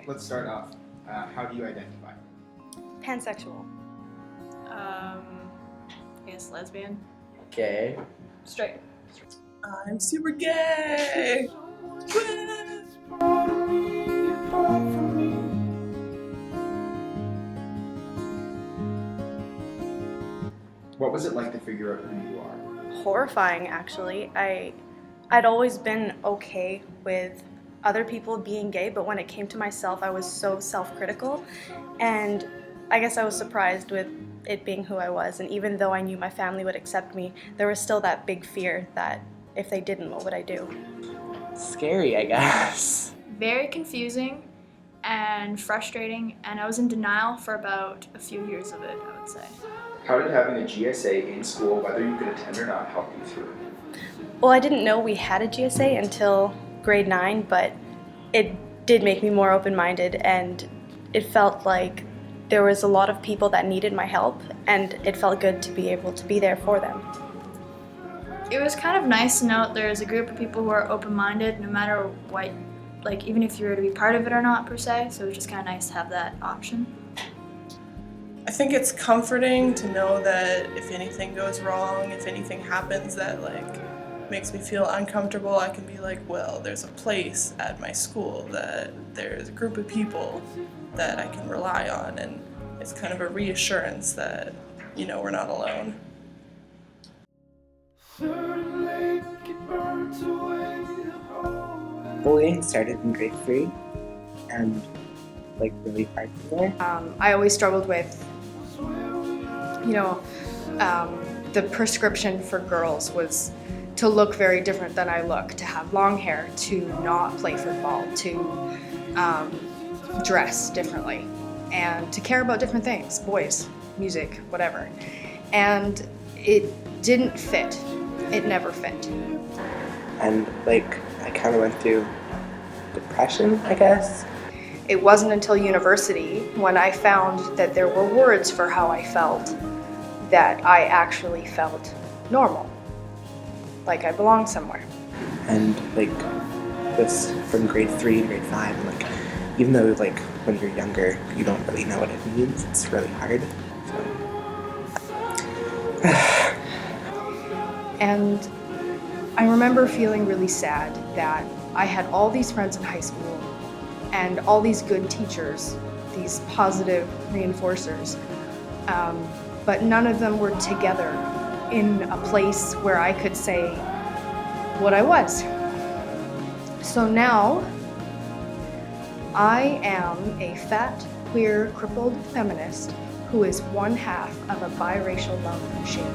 let's start off. How do you identify? Pansexual. I guess lesbian. Gay. Straight. I'm super gay! What was it like to figure out who you are? Horrifying, actually. I'd always been okay with other people being gay, but when it came to myself, I was so self-critical, and I guess I was surprised with it being who I was. And even though I knew my family would accept me, there was still that big fear that if they didn't, what would I do? Scary, I guess. Very confusing and frustrating, and I was in denial for about a few years of it, I would say. How did having a GSA in school, whether you could attend or not, help you through? Well, I didn't know we had a GSA until grade 9, but it did make me more open-minded, and it felt like there was a lot of people that needed my help, and it felt good to be able to be there for them. It was kind of nice to know there's a group of people who are open-minded no matter what, like even if you were to be part of it or not per se, so it was just kind of nice to have that option. I think it's comforting to know that if anything goes wrong, if anything happens that makes me feel uncomfortable, I can be like, well, there's a place at my school, that there's a group of people that I can rely on, and it's kind of a reassurance that, we're not alone. Bullying started in grade 3 and really hard there. I always struggled with, the prescription for girls was to look very different than I look, to have long hair, to not play football, to dress differently, and to care about different things, boys, music, whatever. And it didn't fit. It never fit. And I kind of went through depression, I guess. It wasn't until university when I found that there were words for how I felt that I actually felt normal, like I belonged somewhere. And this from grade 3 and grade 5, and even though when you're younger you don't really know what it means, it's really hard. So. And I remember feeling really sad that I had all these friends in high school and all these good teachers, these positive reinforcers, but none of them were together in a place where I could say what I was. So now, I am a fat, queer, crippled feminist who is one half of a biracial love machine.